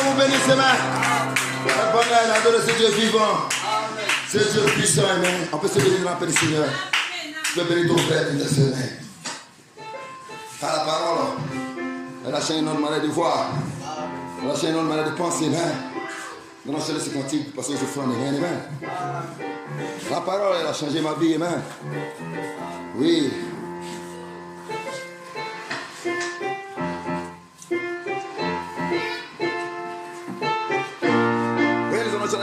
vous bénisse, Amen. Le bonheur, adorer ce Dieu vivant. Ce Dieu puissant, Amen. On peut se bénir dans la paix du Seigneur. Tu peux bénir ton frère intercédé. Par la parole, elle a changé notre manière de voir. Elle a changé notre manière de penser, Amen. Nous allons changer ce cantique parce que je fais un Amen. La parole, elle a changé ma vie, Amen. Oui.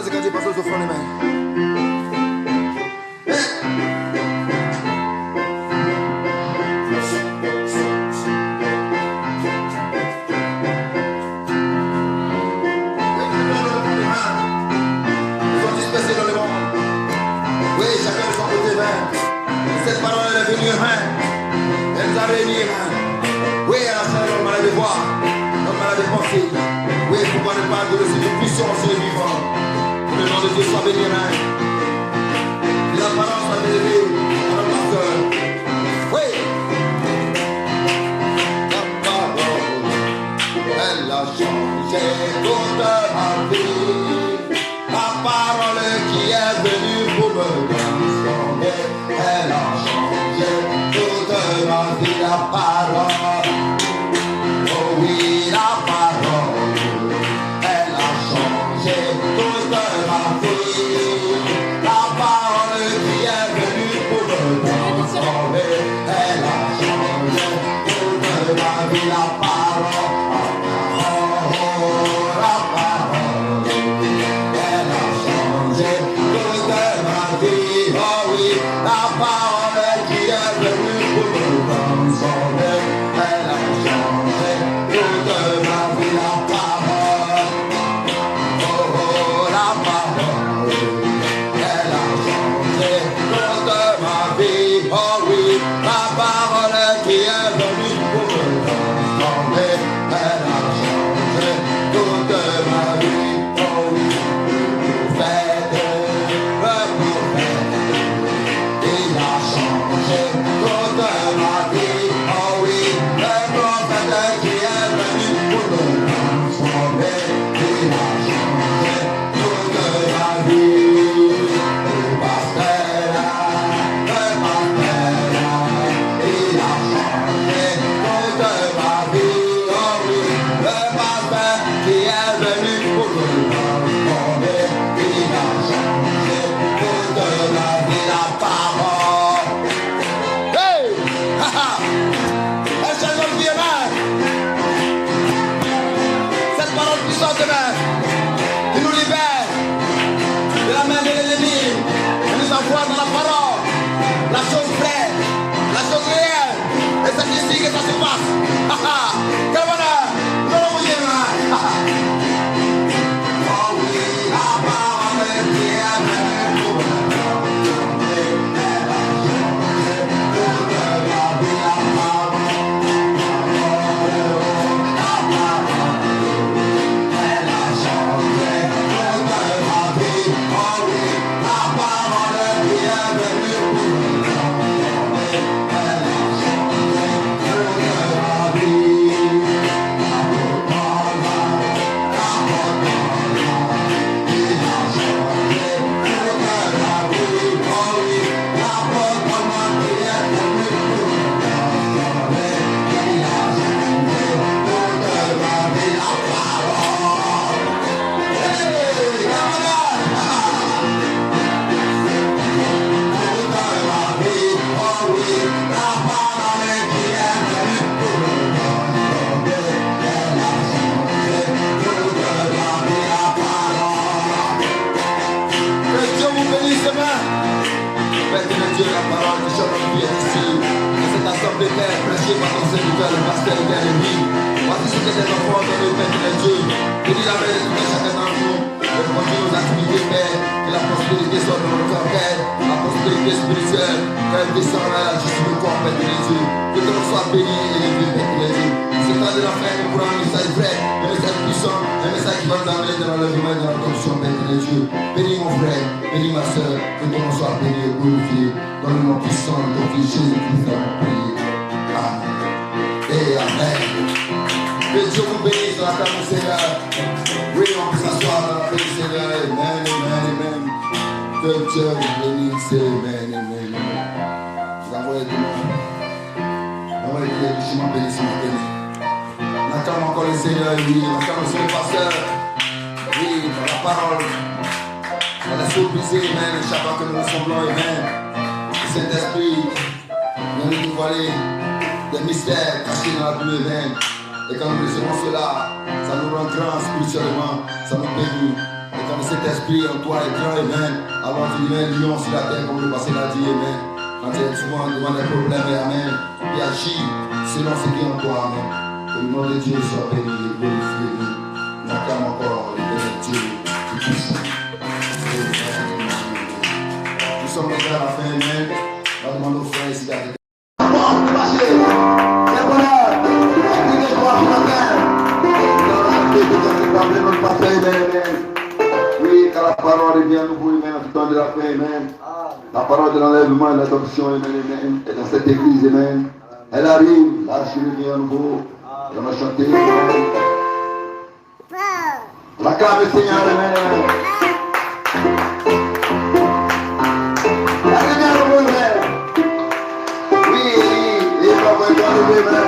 C'est quand tu passes au front des mains. Ils sont dispersés dans le monde. Oui, chacun de son côté, main. Cette parole est venue, main. Elle nous a réunis, main. Oui, elle a changé notre manière de voir, notre manière de penser. Oui, pourquoi ne pas de cette puissance et vivant. Le nom de Dieu soit béni, Amen. Que la parole soit élevée dans notre cœur. Oui. La parole, elle a changé toute ma vie. La parole qui est venue pour me transformer. Elle a changé toute ma vie. La parole. Oh oui, la parole. Elle a changé toute ma vie. La parole qui est venue pour me transformer. Elle a changé toute ma vie. La parole, la parole. Elle a changé toute ma vie. Oh oui, la parole qui est venue pour me transformer. Elle a changé toute ma vie. La parole. Oh oui, la parole qui est venue pour me transformer. Elle a changé toute ma vie. Oh oui, le prophète, il a changé toute ma vie. Oh oui, le prophète qui est venu pour me transformer. Il a changé toute ma vie. Le pasteur. Qui nous libère de la main de l'ennemi, qui nous envoie dans la parole, la chose vraie, la chose réelle, et c'est ici que ça se passe. Quel bonheur! Nous allons vous dire, oh oui, la parole qui est venue pour me transformer. Elle a changé toute ma vie. La parole. Dieu, la parole que j'en ai ici, que cette assemblée est prêchée par ton serviteur, le pasteur bien-aimé. Voici ce que tes enfants dans le Père de Dieu. Bénis la main de tout chacun d'entre nous. Et conduis nos activités, Père. Que la prospérité soit dans notre cœur, Père. La prospérité spirituelle, qu'elle descende à la justice du corps, Père de Dieu. Que ton nom soit béni et élevé, Père de Dieu. C'est temps de la fin, nous pourrons un message vrai, un message puissant, un message qui va nous amener dans l'enlèvement et dans l'adoption, Père de Dieu. Bénis mon frère, bénis ma soeur, que ton nom soit béni et glorifié. Dans le nom puissant de ton Fils Jésus-Christ, nous avons prié. Amen. Et Amen. Que Dieu vous bénisse. bénisse dans la table du Seigneur. Oui, on peut s'asseoir dans la paix du Seigneur. Amen, amen, amen. Que Dieu vous bénisse. Amen, amen, amen. Vous envoyez du monde. Vous envoyez du monde. Je m'en bénis, je m'en bénis. On acclame encore le Seigneur, oui. On acclame aussi le pasteur. Oui, dans la parole. Dans la surprise, amen. Chaque fois que nous ressemblons, amen. Le Saint-Esprit vient nous dévoiler des mystères cachés dans la pluie, amen. Et quand nous recevons cela, ça nous rend grands spirituellement, ça nous bénit. Et quand cet esprit en toi est grand, amen, alors tu deviens lion sur la terre comme le passé l'a dit, amen. Quand tu es souvent devant des problèmes, amen, et agis selon ce qui est en toi, amen. Que le nom de Dieu soit béni et glorifié. Nous acclamons encore les bénis de Dieu tout puissant. Nous sommes déjà à la fin, amen. On va demander aux frères ici d'arrêter. Oui, car la parole est bien nouveau, amen, en tout temps de la paix, amen. La parole de l'enlèvement et l'adoption, amen, amen. Et dans cette église, amen, elle arrive, l'archive vient à nouveau. Et on va chanter, amen. L'acclame le Seigneur, amen, amen. Elle vient à nouveau, amen. Oui, il va venir à nouveau, amen.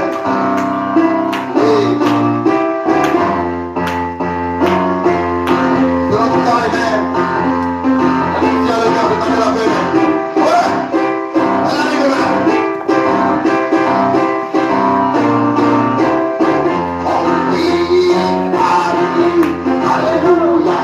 Alléluia.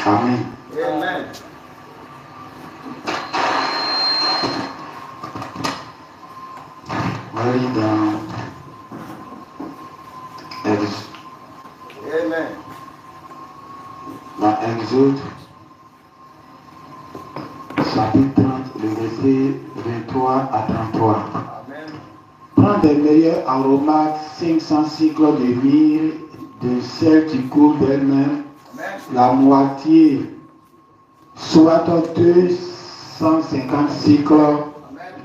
Amen. Amen. On va lire dans Amen. Dans Exode, chapitre 30, le verset 23 à 33. Amen. Prends des meilleurs aromates, 500 cycles de myrrhe, de celle qui coule d'elle-même, la moitié, soit 250 cycles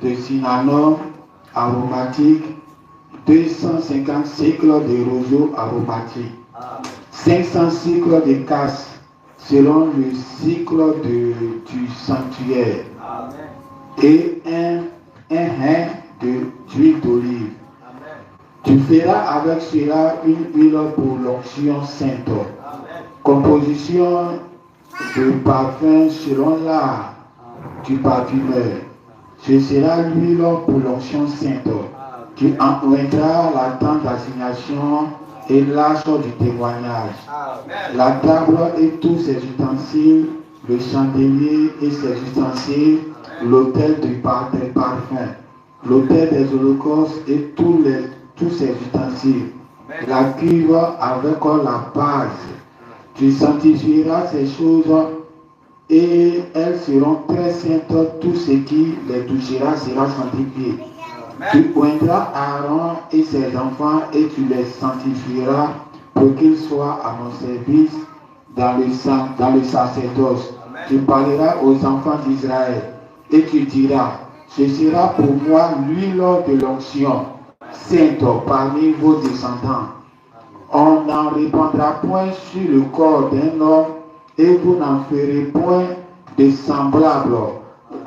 de cinnamon aromatique, 250 cycles de roseau aromatique, 500 cycles de casses, selon le cycle du sanctuaire, et un hin d'huile d'olive. Tu feras avec cela une huile pour l'onction sainte. Composition de parfum selon l'art du parfumeur. Ce sera l'huile pour l'onction sainte. Tu enlèveras la tente d'assignation et l'arche du témoignage. La table et tous ses ustensiles, le chandelier et ses ustensiles, l'autel des parfums, l'autel des holocaustes et tous ses ustensiles, la cuve avec la base. Tu sanctifieras ces choses et elles seront très saintes. Tout ce qui les touchera sera sanctifié. Tu oindras Aaron et ses enfants et tu les sanctifieras pour qu'ils soient à mon service dans le sacerdoce. Tu parleras aux enfants d'Israël et tu diras, ce sera pour moi l'huile de l'onction sainte parmi vos descendants. On n'en répandra point sur le corps d'un homme et vous n'en ferez point de semblable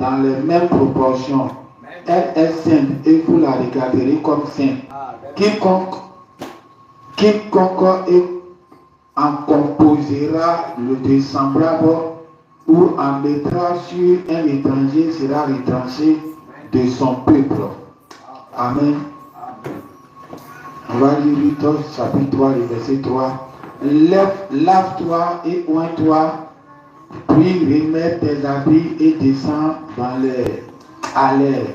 dans les mêmes proportions. Elle est sainte et vous la regarderez comme sainte. Quiconque en composera le de semblable ou en mettra sur un étranger sera retranché de son peuple. Amen. On va lire 8 chapitre 3, le verset 3. Lave-toi et oins-toi, puis remets tes habits et descends à l'air.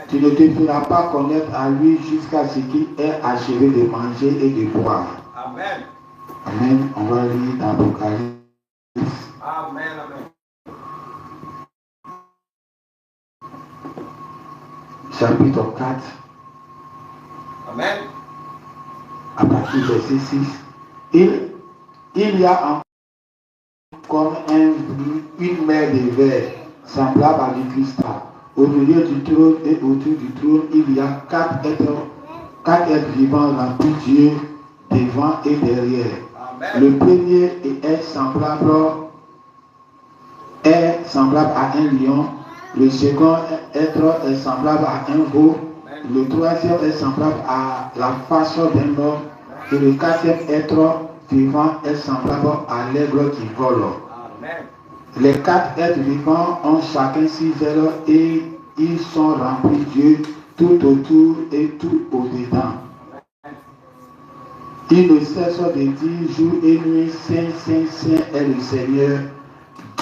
Tu ne te feras pas connaître à lui jusqu'à ce qu'il ait achevé de manger et de boire. Amen. Amen. On va lire dans l'Apocalypse. Amen. Amen. Chapitre 4. Amen. À partir du verset 6. Il y a comme une mer de verre semblable à du cristal. Au milieu du trône et autour du trône, il y a quatre êtres vivants remplis de Dieu devant et derrière. Amen. Le premier est semblable à un lion. Le second être est semblable à un veau. Le troisième est semblable à la face d'un homme. Et le quatrième être vivant est semblable à l'aigle qui vole. Amen. Les quatre êtres vivants ont chacun 6 ailes et ils sont remplis de Dieu tout autour et tout au-dedans. Ils ne cessent de dire jour et nuit, Saint, Saint, Saint est le Seigneur,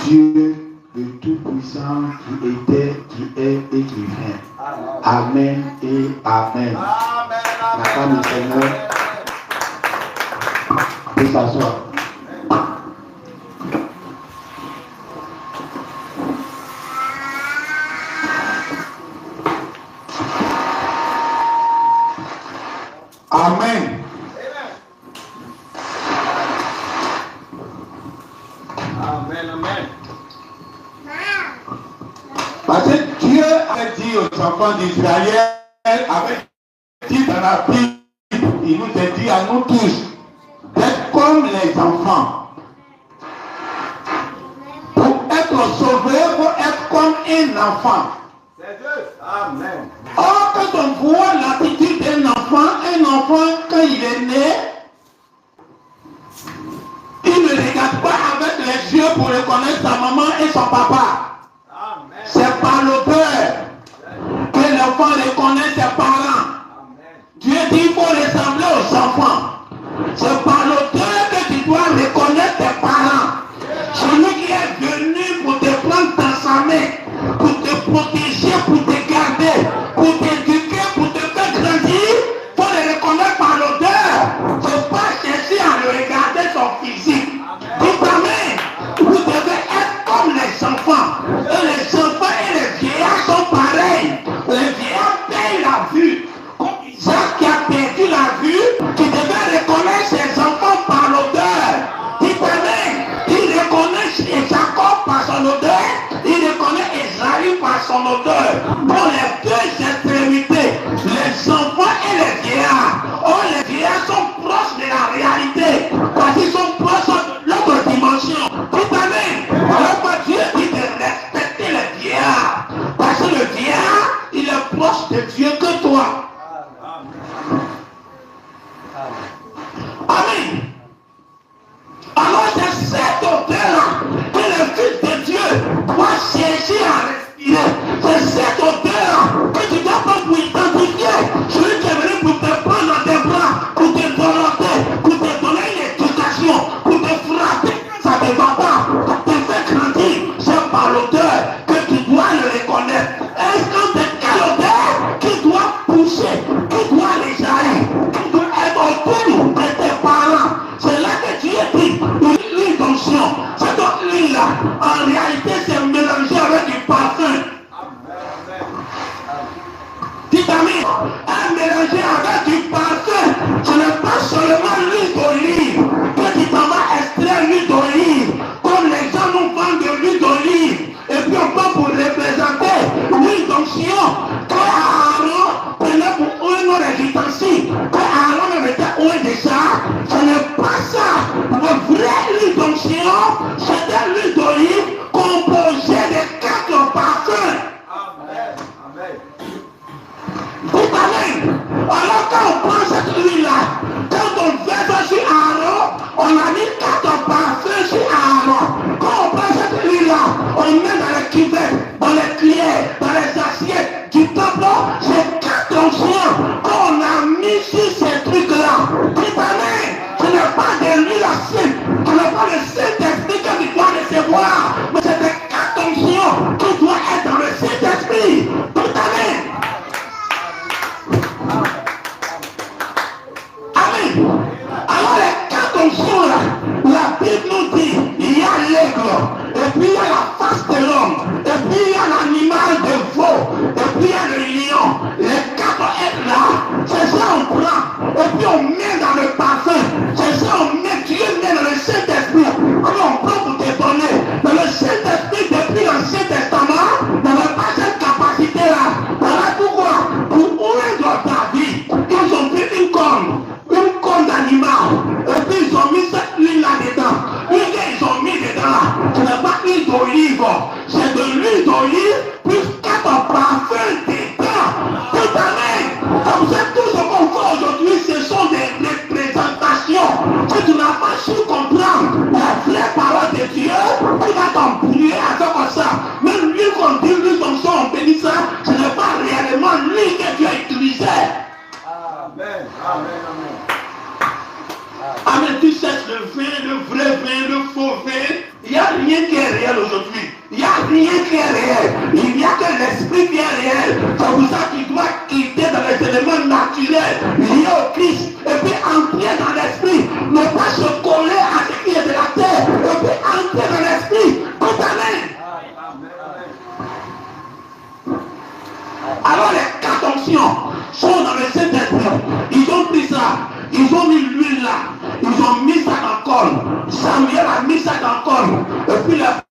Dieu le Tout-Puissant qui était, qui est et qui vient. Amen et Amen. La femme du Seigneur peut s'asseoir. Amen. Amen. Amen. Parce que Dieu avait dit aux enfants d'Israël, avait dit dans la Bible, il nous a dit à nous tous d'être comme les enfants. Pour être sauvé, il faut être comme un enfant. C'est juste. Amen. Or, quand on voit l'attitude d'un enfant, quand il est né, il ne regarde pas avec les yeux pour reconnaître sa maman et son papa. Amen. C'est par le cœur que l'enfant reconnaît ses parents. Amen. Dieu dit qu'il faut ressembler aux enfants. C'est par le cœur que tu dois reconnaître tes parents. Celui mis 4 parfums sur Aaron. Quand on prend cette huile-là, on le met dans les cuvettes, dans les cuillères, dans les assiettes du peuple. C'est 4 onctions qu'on a mis sur ces trucs-là. Dites amen. Ce n'est pas de l'huile ancienne, ce n'est pas le Saint-Esprit que tu dois recevoir, mais c'est des 4 onctions qui doivent être dans le Saint-Esprit. Dites amen. Amen. Alors les 4 onctions là, la Bible nous dit, il y a l'aigle, et puis il y a la face de l'homme, et puis il y a l'animal de veau, et puis il y a le lion. Les 4 êtres là, c'est ça on prend, et puis on met dans le parfum, c'est ça on met, Dieu met dans le Saint-Esprit, alors on prend pour te donner. Dans le Saint-Esprit, depuis l'Ancien Testament, n'avait pas cette capacité là. Voilà pourquoi, pour ouvrir David, ils ont pris une corne d'animal, et puis ils ont mis cette huile là dedans. L'huile qu'ils ont mis dedans là, ce n'est pas l'huile d'olive, c'est de l'huile d'olive plus 4 parfums dedans. Tout amen. Comme ça, tout ce qu'on fait aujourd'hui, ce sont des représentations. Si tu n'as pas su comprendre la vraie parole de Dieu, tu vas t'embrouiller avec comme ça. Même l'huile qu'on dit, l'huile comme ça, on bénit ça, ce n'est pas réellement l'huile que Dieu a utilisée. Amen. Amen. Amen. Amen, tu cherches le vin, le vrai vin, le faux vin. Il n'y a rien qui est réel aujourd'hui. Il n'y a rien qui est réel. Il n'y a que l'esprit qui est réel. C'est pour ça qu'il doit quitter dans les éléments naturels liés au Christ. Et puis entrer dans l'esprit. Ne pas se coller à ce qui est de la terre. Et puis entrer dans l'esprit. Tout amen. Alors les 4 onctions sont dans le Saint-Esprit. Ils ont pris ça. Ils ont mis l'huile là. Ils ont mis ça dans le col. Samuel a mis ça dans le col. Et puis il a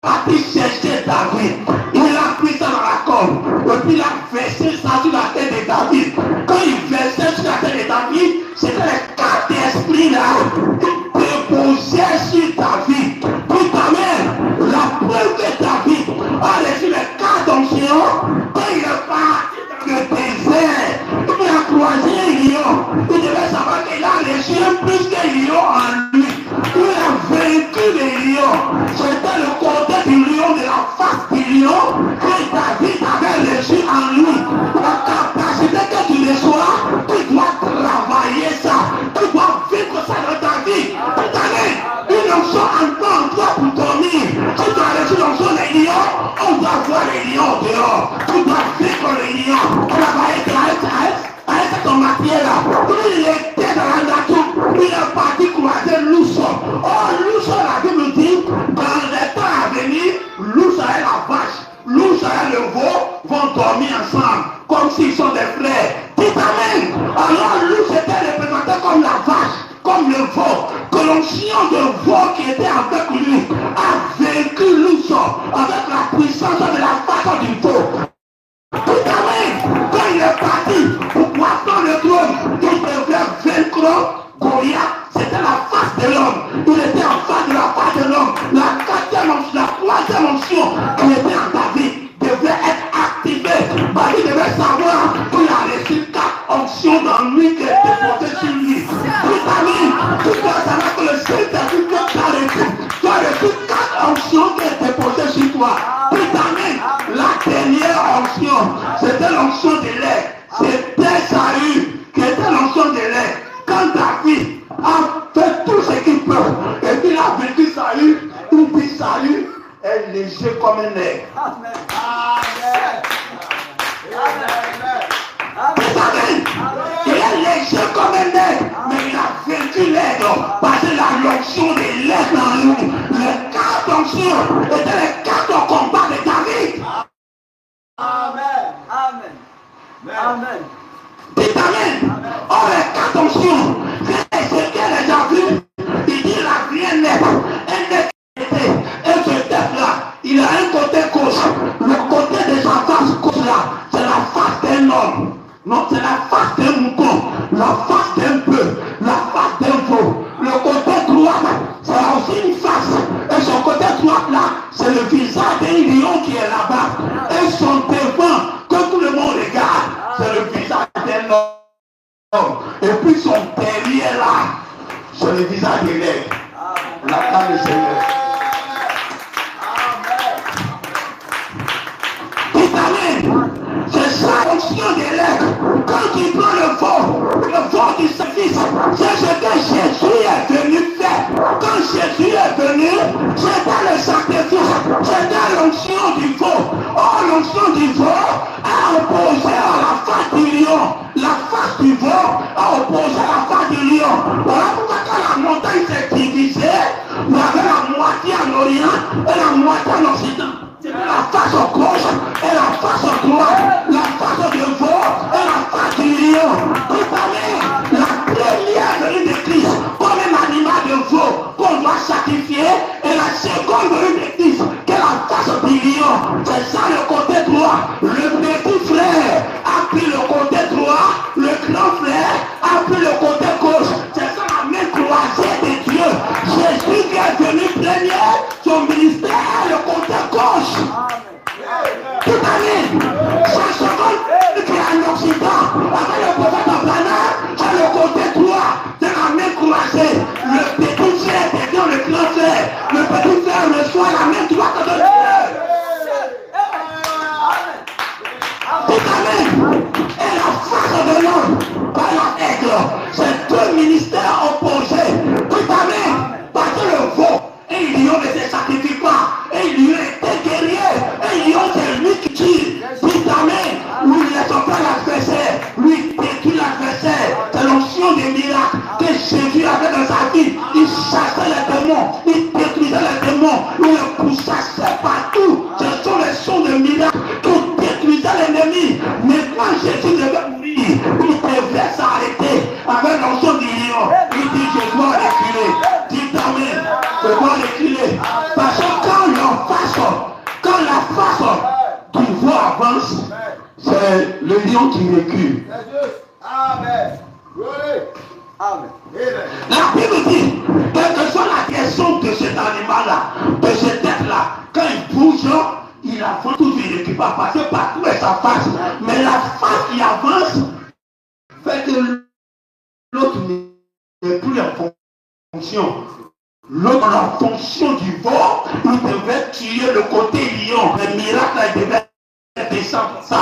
parti chercher David. Il a pris ça dans la col. Et puis il a versé ça sur la tête de David. Quand il versait sur la tête de David, c'était les 4 esprits là qui déposaient sur David. Tout amen. La preuve que David a reçu les 4 onctions, quand il est parti dans le désert, il a croisé un lion. Il devait savoir qu'il a reçu plus qu'un lion en lui. Il a vaincu les lions. C'était le côté du lion, de la face du lion, que David avait reçu en lui. La capacité que tu reçois, tu dois travailler ça. Tu dois vivre ça dans ta vie. Toute année, une onction en toi pour dormir. Si tu as reçu l'onction des lions, on doit voir les lions dehors. Tu dois vivre les lions. Travailler avec cette matière-là. Il était dans la nature. Il est parti croiser l'ours. Oh, l'ours, la Bible dit, dans les temps à venir, l'ours et la vache, l'ours et le veau vont dormir ensemble, comme s'ils sont des frères. Dites amen. Alors l'ours était représenté comme la vache, comme le veau. Que l'onction de veau qui était avec lui a vaincu l'ours avec la puissance de la face du veau. Tout amen. Quand il est parti pour pouvoir prendre le trône, il devait vaincre Goliath. C'était la face de l'homme. Il était en face de la face de l'homme. La 4e onction, la 3e onction qui était en David devait être activée. David devait savoir qu'il a reçu 4 onctions dans lui qui étaient déposées sur lui. Tout amen. Tu dois savoir que le Saint-Esprit t'a reçu. Tu as reçu 4 onctions qui étaient déposées sur toi. Tout amen. La dernière onction, c'était l'onction de l'air. C'était Saül qui était l'onction de l'air. Quand David a fait tout ce qu'il peut, et puis il a vaincu Saül, il dit Saül est léger comme un air. Amen. Amen. Amen. Il est léger comme un air, mais il a vaincu l'aigle parce qu'il a l'onction de l'air dans lui. Les 4 onctions étaient les 4 combats de David. Amen. Amen. Amen. Dites amen. Or les 4 onctions, c'est ce qu'elle a déjà vu. Il dit la rien net. Un net était. Et ce tête-là, il a un côté gauche. Le côté de sa face gauche là, c'est la face d'un homme. Non, c'est la face d'un mouton. La face d'un bœuf. La face d'un veau. Le côté droit, c'est aussi une face. Et son côté droit là, c'est le visage d'un lion qui est là-bas. Et son devant, que tout le monde regarde, c'est le visage d'un homme. Et puis son derrière là, c'est le visage de l'aigle. Acclame le Seigneur. Amen. C'est ça l'onction des lèvres. Quand tu prends le vent du service, c'est ce que Jésus est venu faire. Quand Jésus est venu, c'était le sacrifice, c'était l'onction du veau. Oh, l'onction du veau a opposé à la face du lion. La face du veau a opposé à la face du lion. Voilà pourquoi quand la montagne s'est divisée, il y avait la moitié en Orient et la moitié en Occident. La face gauche et la face droite, la face de veau et la face du lion. Préparez la première venue de Christ comme un animal de veau qu'on doit sacrifier et la seconde venue de Christ qui est la face du lion. C'est ça le côté droit. Le petit frère a pris le côté droit, le grand frère a pris le côté gauche. C'est ça la main croisée de Dieu. Jésus qui est venu premier, son ministère le côté gauche. Tout amen. Sa seconde qui est en Occident, avec le prophète Abraham, c'est le côté droit de la main croisée. Le petit frère devient le grand frère. Le petit frère reçoit la main droite de Dieu. Tout amen. Et la face de l'homme, par la aigle, c'est deux ministères opposés. Tout amen. Parce que le veau et le lion ne se sacrifient pas. Et le lion était guerrier. Et le lion c'est lui qui tire. Tout amen. Lui ne laisse pas l'adversaire. Lui détruit l'adversaire. C'est l'onction des miracles que Jésus avait dans sa vie. Il chassait les démons. Il détruisait les démons. Il les pourchassait partout. Ce sont les sons de miracles qui détruisaient l'ennemi. Mais quand Jésus devait mourir, il devait s'arrêter avec l'onction du lion. Il dit je dois reculer. Dites amen. Je dois reculer. Parce que quand la face du veau avance, c'est le lion qui recule. Amen. Amen. La Bible dit, quelle que soit la direction de cet animal-là, de cette tête-là, quand il bouge, il avance toujours, il ne peut pas passer partout avec sa face. Mais la face qui avance fait que l'autre n'est plus en fonction. L'autre, la fonction du veau, il devait tuer le côté lion. Le miracle, il devait descendre ça.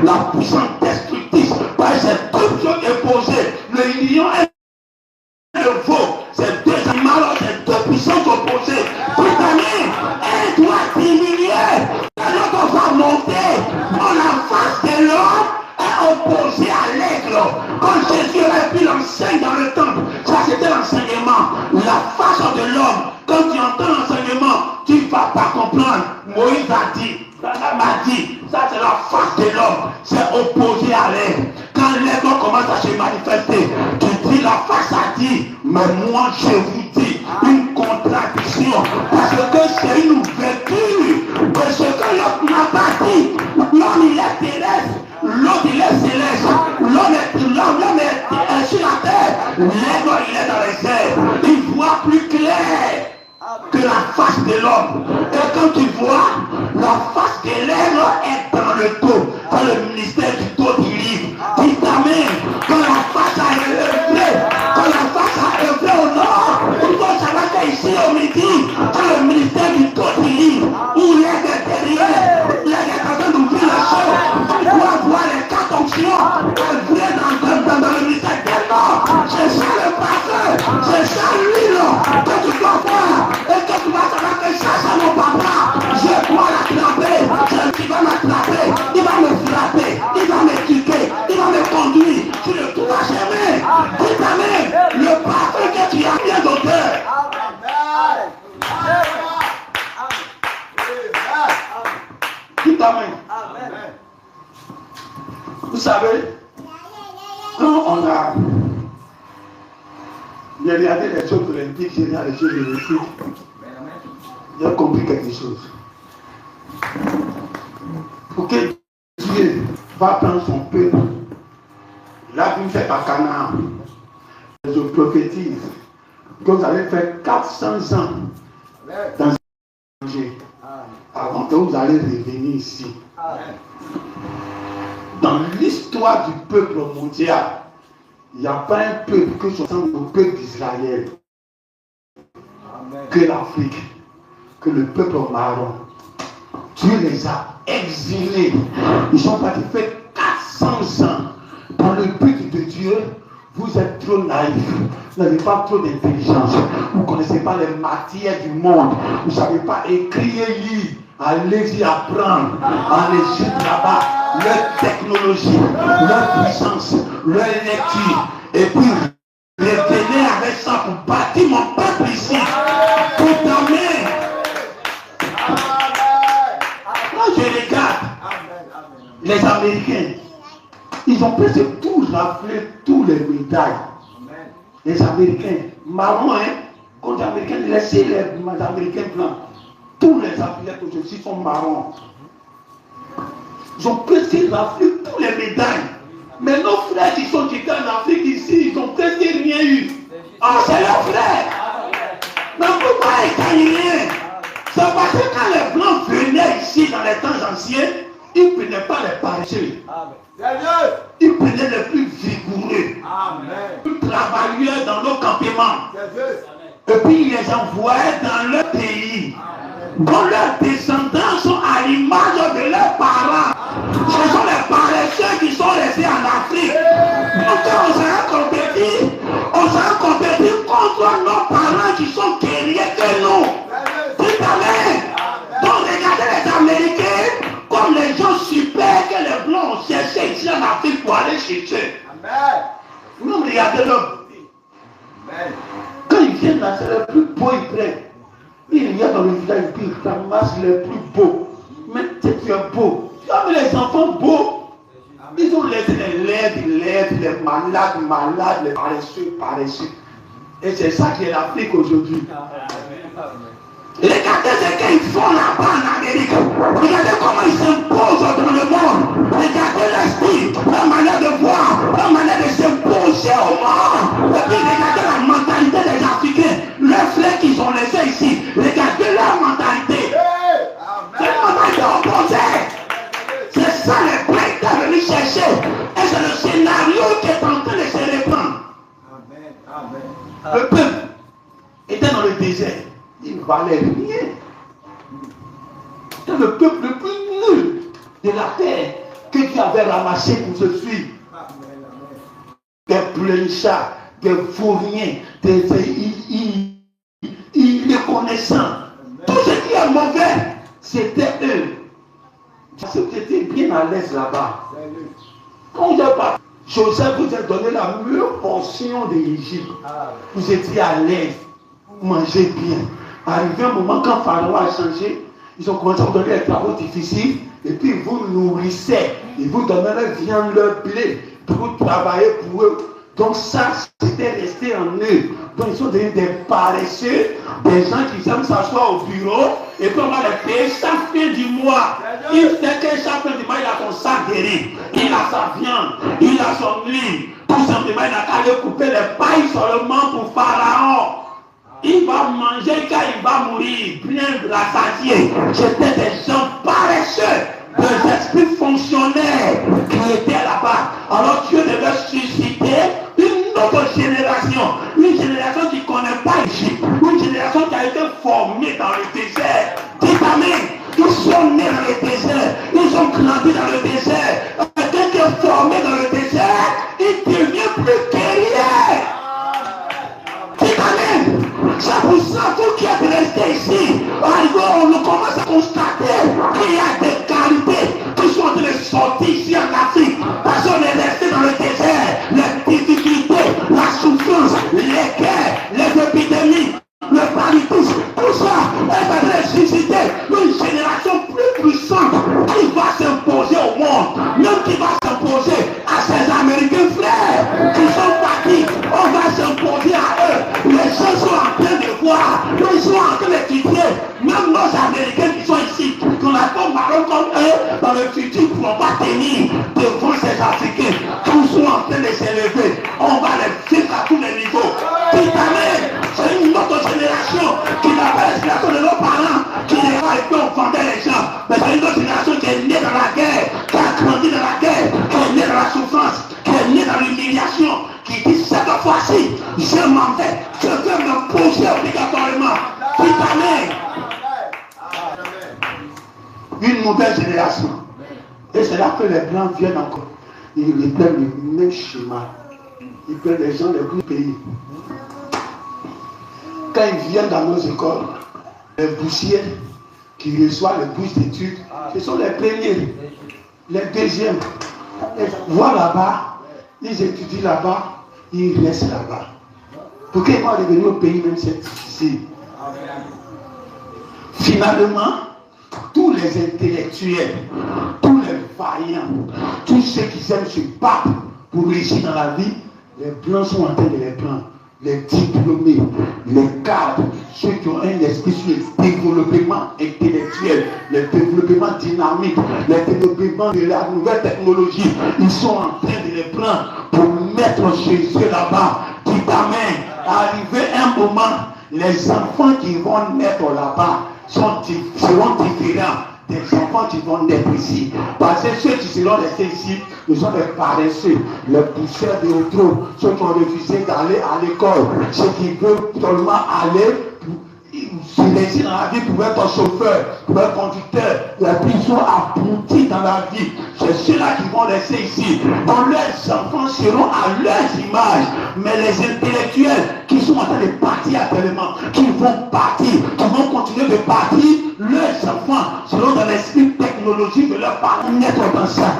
La puissance destructrice, par ces deux choses opposées. Le lion et le veau, ces deux animaux, ces deux puissances opposées. Toute année, elle doit diminuer. L'autre va monter. Dans la face de l'homme est opposée à l'aigle. Quand Jésus avait pris l'enseigne dans le temple, ça c'était l'enseignement. La face de l'homme, quand tu entends l'enseignement, tu ne vas pas comprendre. Moïse a dit, Dana m'a dit, ça c'est la face de l'homme, c'est opposé à l'aigle. Quand l'aigle commence à se manifester, tu dis la face a dit, mais moi je vous dis une contradiction, parce que c'est une ouverture de ce que l'homme n'a pas dit. L'homme il est terrestre, l'autre il est céleste, l'homme est sur la terre, l'aigle il est dans les airs, il voit plus clair que la face de l'homme. Et quand tu vois, la face de l'aigle est dans le dos, dans le ministère du dos du livre. Dis amen. Quand la face a œuvré, quand la face a œuvré au nord, il faut savoir qu'ici au midi, dans le ministère du dos du livre, où l'aigle est derrière, l'aigle est en train d'ouvrir le show, tu dois voir les quatre fonctions, œuvrer dans le ministère du nord. C'est ça le parfum, c'est ça l'huile que tu dois voir. Et que tu vas savoir que ça c'est mon papa. Je dois l'attraper. C'est lui qui va m'attraper. Il va me frapper. Il va me kicker. Il va me conduire. Tu ne pourras jamais. Dis amen. Le parfum que tu as bien d'odeur. Dis amen. Vous savez, quand on a regardé les choses olympiques, j'ai regardé les choses olympiques, j'ai compris quelque chose. Pour que Dieu va prendre son peuple, il a vu faire à Canaan. Je prophétise que vous allez faire 400 ans dans un danger avant que vous allez revenir ici. Dans l'histoire du peuple mondial, il n'y a pas un peuple que je sens au peuple d'Israël. que l'Afrique, que le peuple marron, Dieu les a exilés. Ils sont partis faire 400 ans dans le but de Dieu. Vous êtes trop naïfs, vous n'avez pas trop d'intelligence, vous ne connaissez pas les matières du monde, vous ne savez pas écrire et lire. Allez-y apprendre en Égypte là-bas leur technologie, leur puissance, leur lecture, et puis revenez avec ça pour bâtir mon peuple ici. Pour t'amener. Quand je regarde les Américains, ils ont presque tous raflé tous les médailles. Les Américains, marrons, contre les Américains, laissez les Américains blancs. Tous les athlètes aujourd'hui sont marrons. Ils ont presque raflé tous les médailles. Mais nos frères qui sont quittés en Afrique ici, ils ont presque rien eu. Ah, c'est leurs frères. Mais pourquoi ils gagnent rien? C'est parce que quand les blancs venaient ici dans les temps anciens, ils ne prenaient pas les paresseux. Ils prenaient les plus vigoureux. Ils travaillaient dans nos campements. Et puis ils les envoyaient dans leur pays. Dont leurs descendants sont à l'image de leurs parents. Ce sont les paresseux qui sont restés en Afrique. Donc on s'est compétit contre nos parents qui sont guerriers que nous. Dites amen. Donc regardez les Américains comme les gens super que les blancs ont cherché ici en Afrique pour aller chercher. Vous regardez leur. Quand ils viennent là, c'est le plus beau ils prennent. Il y a dans le village, ils ramassent les plus beaux. Mais tu es beau. Tu as vu les enfants beaux. Ils ont laissé les laides, les malades, les paresseux. Et c'est ça qui est l'Afrique aujourd'hui. Regardez ce qu'ils font là-bas en Amérique. Regardez comment ils s'imposent dans le monde. Regardez l'esprit, leur manière de voir, leur manière de s'imposer au monde. Et puis regardez la mentalité des Africains. Leurs frères qu'ils ont laissés ici. Regardez leur mentalité. C'est une mentalité opposée. C'est ça les prêtres qui sont venus chercher. Et c'est le scénario qui est en train de se répandre. Le peuple était dans le désert. Il ne valait rien. C'est le peuple le plus nul de la terre que Dieu avait ramassé pour se suivre. Des pleurnichards, des vauriens, des irreconnaissants. Tout ce qui est mauvais, c'était eux. Parce que vous étiez bien à l'aise là-bas. Quand vous êtes parti, Joseph vous a donné la meilleure portion de l'Égypte. Vous étiez à l'aise. Vous mangez bien. Arrivé un moment quand Pharaon a changé, ils ont commencé à vous donner des travaux difficiles et puis ils vous nourrissaient. Ils vous donnaient leur viande, leur blé pour vous travailler pour eux. Donc ça, c'était resté en eux. Donc ils sont devenus des paresseux, des gens qui aiment s'asseoir au bureau et puis on va les payer chaque fin du mois. Il sait que chaque fin du mois, il a son sac de riz, il a sa viande, il a son huile. Tout simplement, il n'a qu'à aller couper les pailles seulement pour Pharaon. Il va manger quand il va mourir, bien rassasié. C'était des gens paresseux, des esprits fonctionnaires qui étaient là-bas. Alors Dieu devait susciter une autre génération, une génération qui ne connaît pas l'Égypte, une génération qui a été formée dans le désert. Dites amen. Ils sont nés dans le désert, ils ont grandi dans le désert. Quelqu'un qui est formé dans le désert, il devient plus guerrier. Dites amen. C'est pour ça que vous qui êtes restés ici, on commence à constater qu'il y a des qualités qui sont en train de sortir ici en Afrique. Parce qu'on est resté dans le désert, les difficultés, la souffrance, les guerres, les épidémies, le paludisme, tout ça est en train de susciter une génération plus puissante qui va s'imposer au monde, même qui va s'imposer à ces Américains frères qui sont partis. On va s'imposer à eux. Les gens sont en train de voir, ils sont en train d'étudier, même nos Américains qui sont ici, qu'on a pas marron comme eux, dans le futur ne pourront pas tenir devant ces Africains. Tous sont en train de s'élever. On va les vivre à tous les niveaux. Dites amen. C'est une autre génération qui n'a pas la génération de nos parents, qui n'est pas et puis on vendait les gens. Mais c'est une autre génération qui est née dans la guerre, qui a grandi dans la guerre, qui est née dans la souffrance, qui est née dans l'humiliation, qui dit cette fois-ci, je m'en vais, je vais me poser obligatoirement révélation. Et c'est là que les Blancs viennent encore. Ils reprennent le même schéma. Ils prennent les gens des grands pays. Quand ils viennent dans nos écoles, les boursiers qui reçoivent les bourses d'études, ce sont les premiers, les deuxièmes. Ils voient là-bas, ils étudient là-bas, ils restent là-bas. Pour qu'ils vont revenir au pays, même c'est difficile. Finalement, tous les intellectuels, tous les vaillants, tous ceux qui aiment se battre pour réussir dans la vie, les Blancs sont en train de les prendre. Les diplômés, les cadres, ceux qui ont un esprit sur le développement intellectuel, le développement dynamique, le développement de la nouvelle technologie, ils sont en train de les prendre pour mettre chez eux là-bas. Qui t'amène à arriver un moment, les enfants qui vont naître là-bas seront différents des enfants qui vont naître ici. Parce que ceux qui seront restés ici, nous sont des paresseux, les pousseurs de trop, ceux qui ont refusé d'aller à l'école, ceux qui veulent seulement aller se laisser dans la vie pour être chauffeur, pour être conducteur, et puis ils sont aboutis dans la vie. C'est ceux-là qui vont rester ici. Donc leurs enfants seront à leurs images, mais les intellectuels qui sont en train de partir actuellement, qui vont partir, qui vont continuer de partir, leurs enfants seront dans l'esprit technologique de leurs parents, naître dans ça.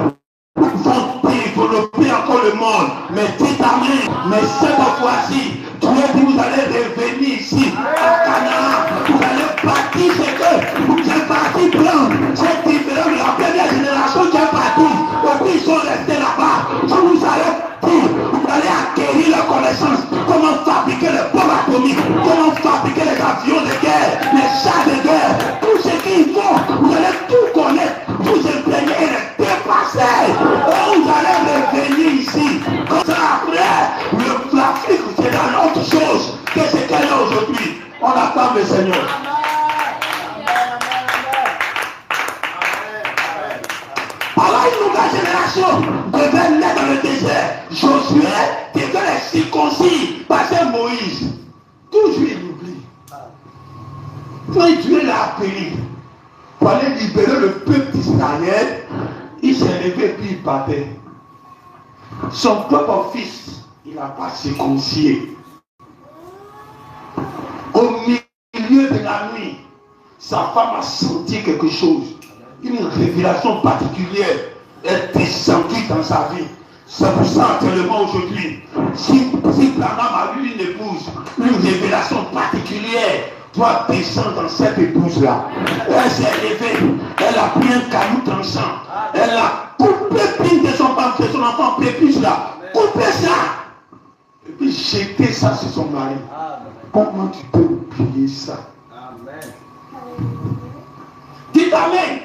Vont développer encore le monde. Mais dites amen. Mais cette fois-ci, Dieu dit vous allez revenir ici à Canaan. Vous allez partir ce que vous êtes parti blanc. C'est différent de la première génération qui est partie. Et puis ils sont restés là-bas. Je vous allez dire, vous allez acquérir la connaissance. Comment fabriquer les bombes atomiques. Comment fabriquer les avions de guerre, les chars de guerre. Tout ce qu'ils font, vous allez tout connaître. Vous imprégner et les dépasser. Et vous allez revenir ici. Comme ça après, l'Afrique c'est dans autre chose que ce qu'elle est aujourd'hui. On attend le Seigneur. Alors une nouvelle génération devait naître dans le désert. Josué devait les circoncis. Parce que Moïse, toujours il oublie. Quand Dieu l'a appelé pour aller libérer le peuple d'Israël, il s'est levé et puis il battait. Son propre fils, il n'a pas circoncis. Au milieu de la nuit, sa femme a senti quelque chose. Une révélation particulière est descendue dans sa vie. C'est pour ça actuellement aujourd'hui, si Branham a eu une épouse, une révélation particulière doit descendre dans cette épouse-là. Elle s'est levée, elle a pris un caillou tranchant, elle a coupé pile de son enfant prépuce là, coupé ça, et puis jeté ça sur son mari. Comment tu peux oublier ça? Dites amen.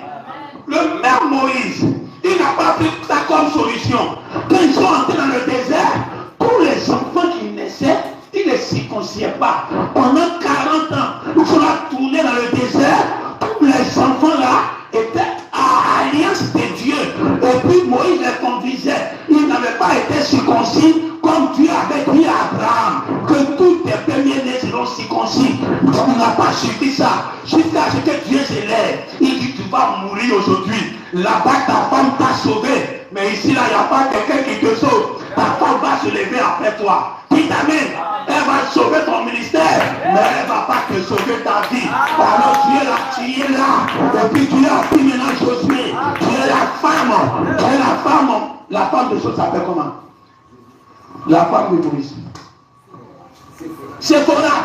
Le même Moïse, il n'a pas pris ça comme solution. Quand ils sont entrés dans le désert, tous les enfants qui naissaient, ils ne circoncisaient pas. Pendant 40 ans, ils sont là tournés dans le désert. Tous les enfants là étaient à l'alliance de Dieu. Et puis Moïse les conduisait. Ils n'avaient pas été circoncis comme Dieu avait dit à Abraham que tous les premiers-nés seront circoncis. Il n'a pas suivi ça. Jusqu'à ce que Dieu se lève. Il dit tu vas mourir aujourd'hui. Là-bas ta femme t'a sauvé. Mais ici là il n'y a pas quelqu'un qui te sauve. Ta femme va se lever après toi. Dis amen. Elle va sauver ton ministère, mais elle ne va pas te sauver ta vie. Alors Dieu l'a tué là. Et puis Dieu a pris maintenant Josué. Tu es la femme. Tu es la femme. La femme de Josué s'appelle comment? La femme de Moïse. Séphora.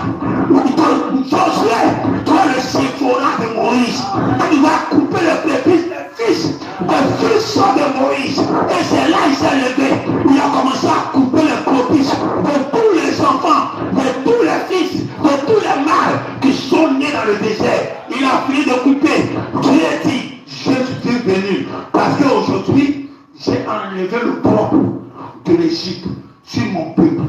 Josué, toi le Séphora de Moïse. Tu vas couper le prépuce des fils. Les fils sont de Moïse. Et c'est là il s'est levé. Il a commencé à couper les prépuces de tous les enfants, de tous les fils, de tous les mâles qui sont nés dans le désert. Il a fini de couper. Dieu dit, je suis venu. Parce qu'aujourd'hui, j'ai enlevé le poids de l'Égypte sur mon peuple.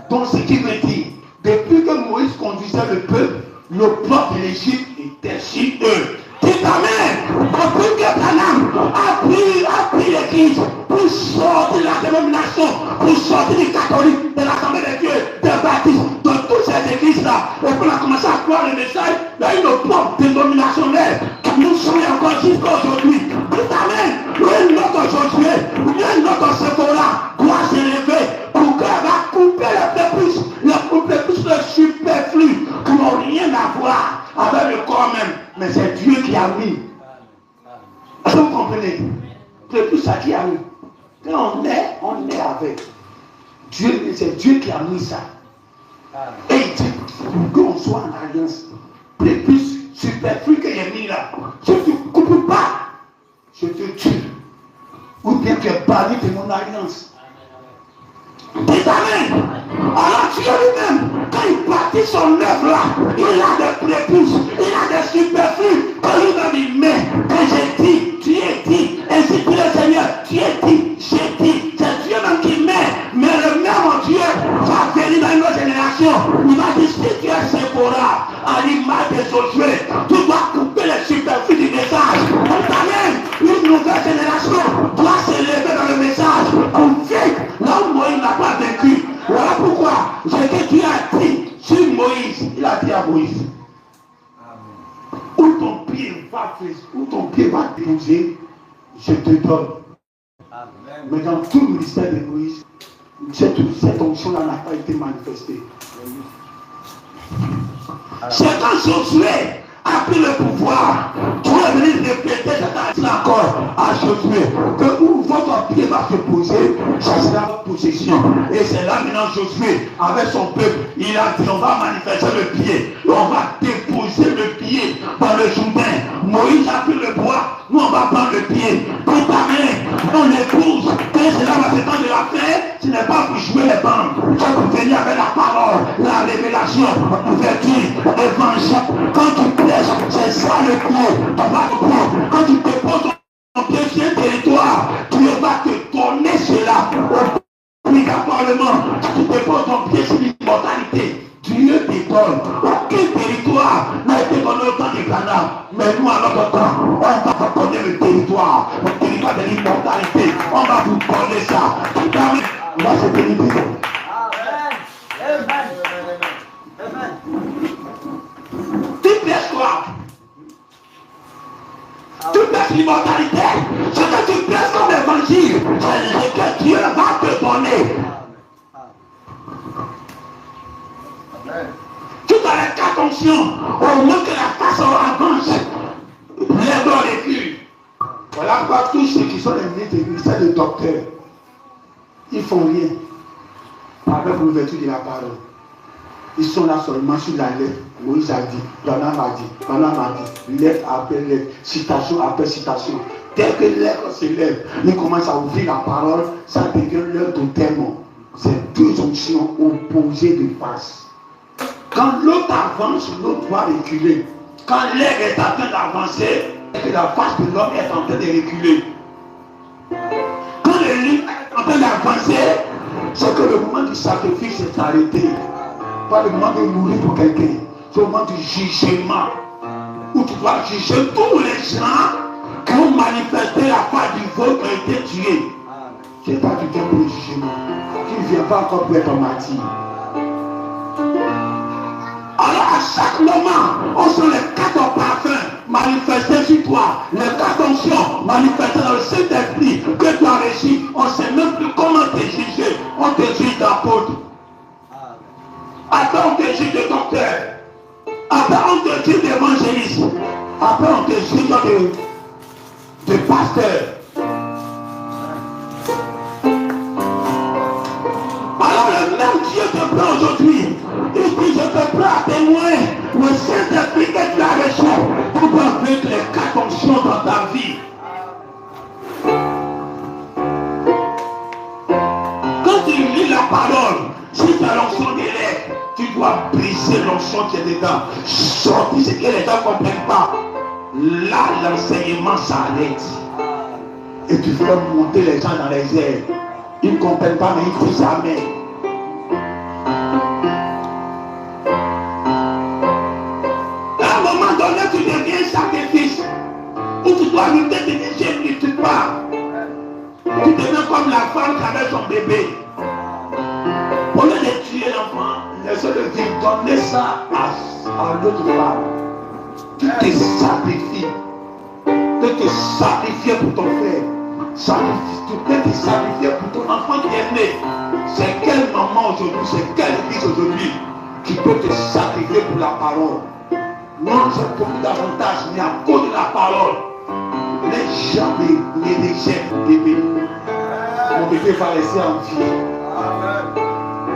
Donc ce qui veut dire, depuis que Moïse conduisait le peuple, le poids de l'Égypte était sur eux. Dites amen. Depuis que Branham a pris l'église pour sortir de la dénomination, pour sortir du catholique, de l'Assemblée de Dieu, des baptistes, de toutes ces églises-là, et puis on a commencé à croire le message, il y a une propre dénominationnelle qui nous suit encore jusqu'à aujourd'hui. Dites qui a mis. Est-ce que vous comprenez? C'est tout ça qui a mis. Quand on est avec Dieu, c'est Dieu qui a mis ça. Et il dit qu'on soit en alliance. Les plus superflus que j'ai mis là, je ne te coupe pas, je te tue. Ou bien tu es banni de mon alliance. Dis amen. Alors Dieu lui-même, quand il bâtit son œuvre là, il a des prépuces, il a des superflus. Quand lui-même il met, quand j'ai dit, tu es dit, ainsi que le Seigneur, tu es dit, j'ai dit, c'est Dieu même qui met. Mais le même Dieu va venir dans une autre génération. Il va dire, si tu es Séphora, à l'image de Josué, tu dois couper les superflus du message. Amen. Une nouvelle génération doit s'élever dans le message. On fait là où Moïse n'a pas vécu. Voilà pourquoi ce que Dieu a dit sur Moïse, il a dit à Moïse, où ton pied va déposer, je te donne. Amen. Mais dans tout le ministère de Moïse, cette onction-là n'a pas été manifestée. C'est quand Josué a pris le pouvoir, Dieu est venu répéter cette encore à Josué, que où votre pied va se poser, ça sera votre possession. Et c'est là maintenant Josué, avec son peuple, il a dit, on va manifester le pied, on va déposer le pied dans le Jourdain. Moïse a pris le bois, nous on va prendre le pied, pour ta main, on épouse, et cela va se temps de la faire, ce n'est pas pour jouer les bandes, c'est pour venir avec la parole, la révélation, l'ouverture, l'évangile. Quand tu prêches, c'est ça le pied, quand tu te poses ton pied sur un territoire, Dieu va te donner cela obligatoirement. Tu te poses ton pied sur l'immortalité, Dieu te donne. Aucun territoire n'a été donné au temps du Canaan. Mais nous, à notre temps, on va vous donner le territoire de l'immortalité. On va vous donner ça. On va se délivrer. Amen. Tu prêches quoi? Tu prêches l'immortalité. Ce que tu prêches comme évangile, c'est ce que Dieu va te donner. Tu dois être attention au moment que la face avance. Lève les culs. Voilà pourquoi tous ceux qui sont les ministères de docteurs, ils font rien avec l'ouverture de la parole. Ils sont là seulement sur la lettre. Moïse a dit, Branham a dit, lettre après lettre, citation après citation. Dès que l'être se lève, il commence à ouvrir la parole, ça devient l'heure de démon. C'est deux options opposées de face. Quand l'autre avance, l'autre doit reculer. Quand l'air est en train d'avancer, et que la face de l'homme est en train de reculer. Quand le livre est en train d'avancer, c'est que le moment du sacrifice est arrêté. Pas le moment de mourir pour quelqu'un. C'est le moment du jugement. Où tu dois juger tous les gens qui ont manifesté la foi du vote qui a été tué. C'est pas du temps pour le jugement. Tu ne viens pas encore pour être un martyr. Alors à chaque moment, on sent les quatre parfums manifestés sur toi, les quatre onctions manifestées dans le Saint-Esprit que tu as reçu. On ne sait même plus comment te juger. On te juge d'apôtre. Après on te juge de docteur. Après on te juge d'évangéliste. Après on te juge de pasteur. Alors le même Dieu te prend aujourd'hui. Il dit je te prends à témoin le Saint-Esprit que tu as reçu pour faire les quatre fonctions dans ta vie. Quand tu lis la parole, si tu as l'onction des lèvres, tu dois briser l'onction qui est dedans. Sortir ce que les gens ne comprennent pas. Là, l'enseignement s'arrête. Et tu fais monter les gens dans les airs. Ils ne comprennent pas, mais ils disent Amen. À un moment donné, tu deviens sacrifice. Où tu dois lutter, tu dis je ne lutte pas. Tu deviens comme la femme qui avait son bébé. Au lieu de tuer l'enfant, laissez-le dire, donnez ça à l'autre femme. Tu te sacrifies. Tu te sacrifies pour ton frère. Tu peux te sacrifier pour ton enfant qui est né. C'est quelle maman aujourd'hui, c'est quelle fils aujourd'hui qui peut te sacrifier pour la parole. Non, j'ai beaucoup d'avantages, mais à cause de la parole, les gens les rejettent des bébés. Mon bébé va rester en vie.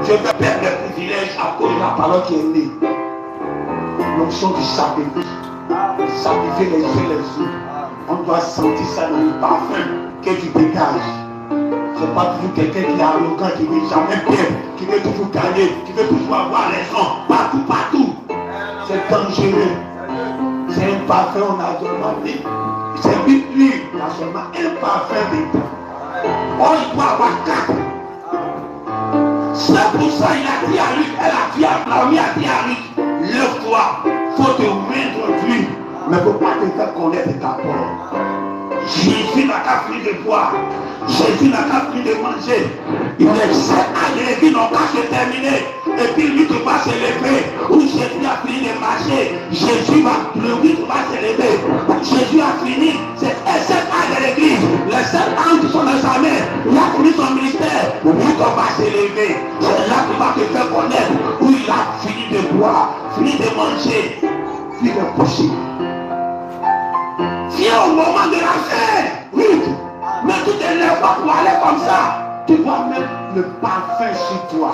Je vais perdre les privilèges à cause de la parole qui est née. L'onction du sacrifice. Sacrifier les uns les autres. On doit sentir ça dans le parfum que tu dégages. C'est pas toujours quelqu'un qui est arrogant, qui ne veut jamais perdre, qui veut toujours gagner, qui veut toujours avoir raison. Partout, partout. C'est dangereux. C'est un parfum, on a demandé. C'est lui, il a seulement un parfum d'état. Oh, il doit avoir 4. C'est pour ça qu'il a dit à lui, elle a dit à Naomi, a dit à lui, lève-toi, il faut te mettre lui. Mais il ne faut pas te faire connaître ta porte. Jésus n'a qu'à finir de boire. Jésus n'a qu'à finir de manger. Il est sept années qui n'ont qu'à se terminer. Et puis lui, tu vas se lever. Où Jésus a fini de marcher. Jésus va, le lui, tu vas se lever. Jésus a fini. C'est 7 ans de l'église. Les 7 ans qui sont dans sa main. Il a fini son ministère. Lui, tu vas se lever. C'est là qu'il va te faire connaître. Où il a fini de boire, fini de manger. Puis de coucher. Viens au moment de la fin. Oui. Mais tu te lèves pas pour aller comme ça. Tu dois mettre le parfum sur toi.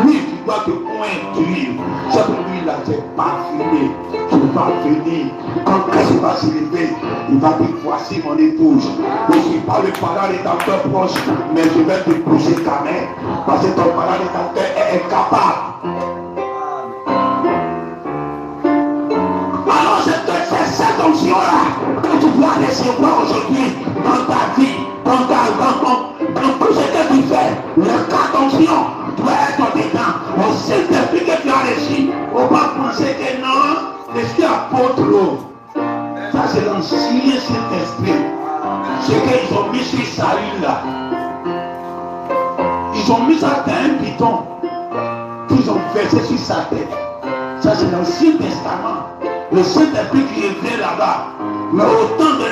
Lui, tu dois te pointuer. C'est pour lui, il a été parfumé. Tu vas venir. Quand Christ va se lever, il va dire, voici mon épouse. Je ne suis pas le parent de ton cœur proche, mais je vais te pousser ta main. Parce que ton parent de ton cœur est incapable. Alors c'est cette onction-là que tu dois recevoir aujourd'hui dans ta vie, dans tout ce que tu fais. Le cas d'onction doit être dedans. Au Saint-Esprit que tu as reçu, on va penser que non, l'esprit apôtre. Ça c'est l'ancien Saint-Esprit. Ce qu'ils ont mis sur Saül là. Ils ont mis ça dans un bidon qu'ils ont versé sur sa tête. Ça c'est l'Ancien Testament. Le Saint-Esprit qui est venu là-bas. Mais au temps de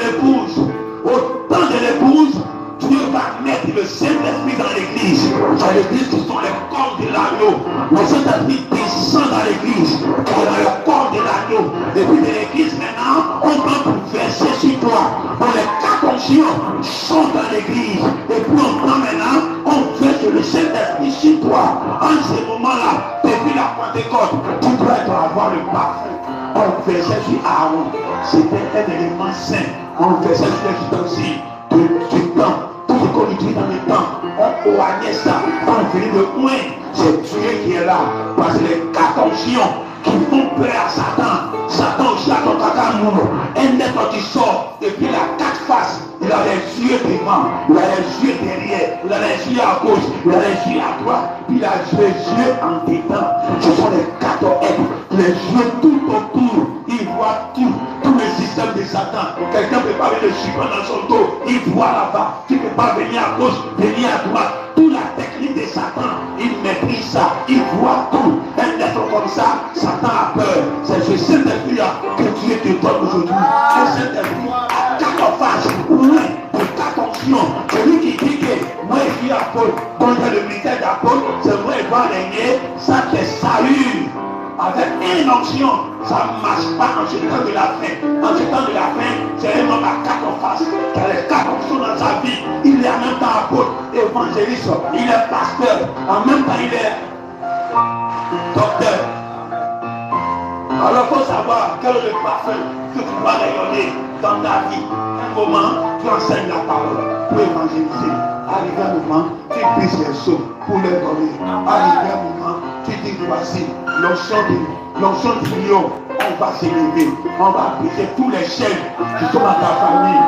l'épouse, Dieu va mettre le Saint-Esprit dans l'église. Dans l'église qui sont les corps de l'agneau. Le Saint-Esprit descend dans l'église. Qui est dans le corps de l'agneau. Et puis de l'église maintenant, on va vous verser sur toi. Dans les 4 onctions sont dans l'église. Et puis on prend maintenant, on verse le Saint-Esprit sur toi. En ce moment-là, depuis la Pentecôte, tu dois avoir le parfum. On versait sur Aaron. C'était un élément saint. On versait sur les ustensiles du temps. Tout ce qu'on utilise dans le temps. On oignait ça. On venait de loin. C'est Dieu qui est là. Parce que les 4 onctions qui font peur à Satan. Satan aussi a ton cacamour. Un être qui sort. Et puis il a 4 faces. Il a les yeux devant. Il a les yeux derrière. Il a les yeux à gauche. Il a les yeux à droite. Puis il a les yeux en dedans. Ce sont les 4 êtres. Les yeux tout autour. Il voit tout. Tout le système de Satan. Quelqu'un ne peut pas venir le suivre dans son dos. Il voit là-bas. Tu ne peux pas venir à gauche, venir à droite. Toute la technique de Satan, il maîtrise ça. Il voit tout. Un être comme ça, Satan a peur. C'est ce Saint-Esprit-là que Dieu te donne aujourd'hui. Ce Saint-Esprit a 4 faces. Oui, pour 4 onctions. Celui qui dit que moi je suis apôtre, donc j'ai le ministère d'apôtre, c'est moi qui va régner. Ça c'est salut. Avec une onction, ça ne marche pas en ce temps de la fin. En ce temps de la fin, c'est un homme à 4 faces, qui a les 4 onctions dans sa vie. Il est en même temps apôtre, évangéliste, il est pasteur, en même temps il est docteur. Alors il faut savoir quel est le parfum que tu dois rayonner dans ta vie. Un moment, tu enseignes la parole pour évangéliser. Arrivé un moment, tu brises les seaux pour les donner. Arrivé un moment, tu dis voici l'onction du lion. On va s'élever, on va briser tous les chaînes qui sont dans ta famille,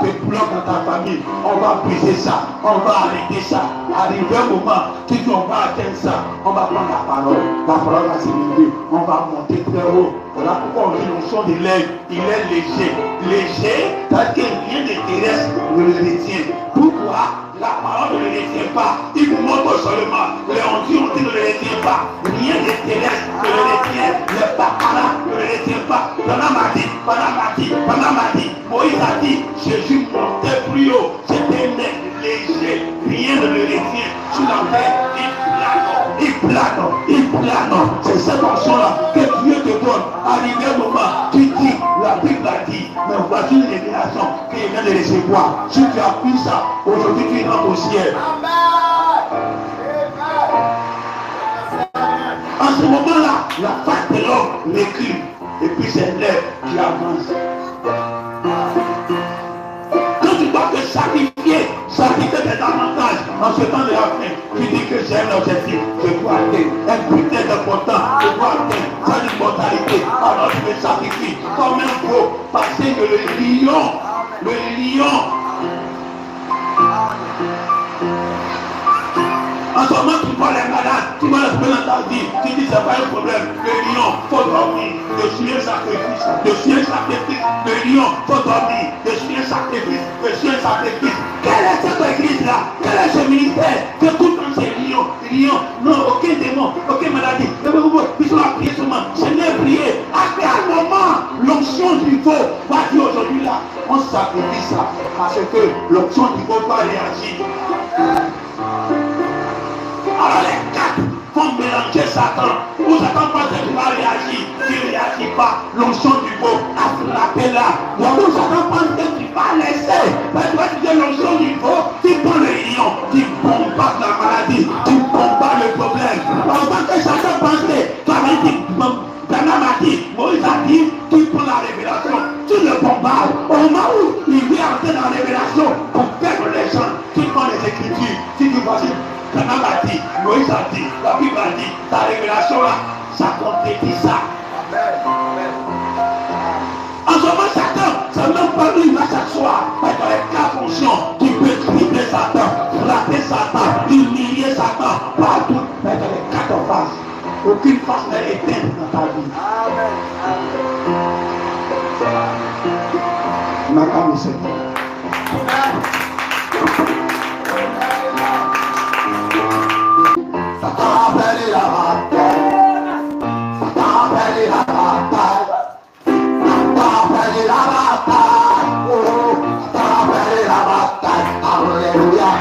qui te bloquent dans ta famille. On va briser ça, on va arrêter ça. Arrivé un moment, tu dis on va atteindre ça, on va prendre la parole va s'élever, on va monter très haut. Voilà pourquoi on dit l'onction de l'aigle, il est léger. Léger, parce que rien ne terrestre ne le retient. Pourquoi? La parole ne le retient pas. Il vous montre seulement. Les ondits ne le retient pas. Rien de terrestre ne le retient. Les paparas ne le retient pas. Pendant m'a dit, Moïse a dit, Jésus montait plus haut. C'était un être léger. Rien ne le retient. Sur la terre, il plane. C'est cette onction-là que Dieu te donne. arrivé un moment, tu dis, la Bible a dit, mais voici une révélation que je viens de recevoir. Si tu as pris ça, aujourd'hui tu rentres au ciel. En ce moment-là, la face de l'homme recule. Et puis c'est l'air qui avance. Quand tu dois te sacrifier tes avantages en ce temps de la fin, tu dis que j'ai un objectif, je dois atteindre un butin important, je dois atteindre cette immortalité. Alors je me sacrifie comme un veau, parce que le lion, en ce moment, tu vois les malades, tu vois les problèmes dans ta vie, tu dis c'est pas un problème. Le lion, il faut dormir, je suis un sacrifice, le lion, il faut dormir, je suis un sacrifice, Quelle est cette église-là? Quel est ce ministère? Que tout le temps c'est lion, non, aucun démon, aucune maladie. Ils sont à prier seulement, Seigneur, prier. À quel moment l'onction du veau va dire aujourd'hui là, on sacrifie ça, parce que l'onction du veau va réagir. Alors les quatre vont mélanger Satan. Où Satan pense qu'il va réagir, il ne réagit pas. L'onction du veau a frappé là. Où Satan pense que tu vas laisser. Mais toi tu dis l'onction du veau, tu prends le lion, tu bombardes la maladie, tu bombardes le problème. Pendant que Satan pensait, tu avais dit, Bernard m'a dit, Moïse a dit, tu prends la révélation, tu le bombardes. Au moment où il vient entrer dans la révélation pour perdre les gens, tu prends les écritures, tu dis voici. Bernard m'a dit, Moïse a dit, la Bible a dit, ta révélation là, ça concrétise ça. En ce moment, Satan, c'est même pas lui, il va s'asseoir. Mais dans les quatre fonctions, tu peux tripler Satan, frapper Satan, humilier Satan, partout. Mais dans les quatre faces, aucune face n'est éteinte dans ta vie. M'accorde le Seigneur. Alléluia.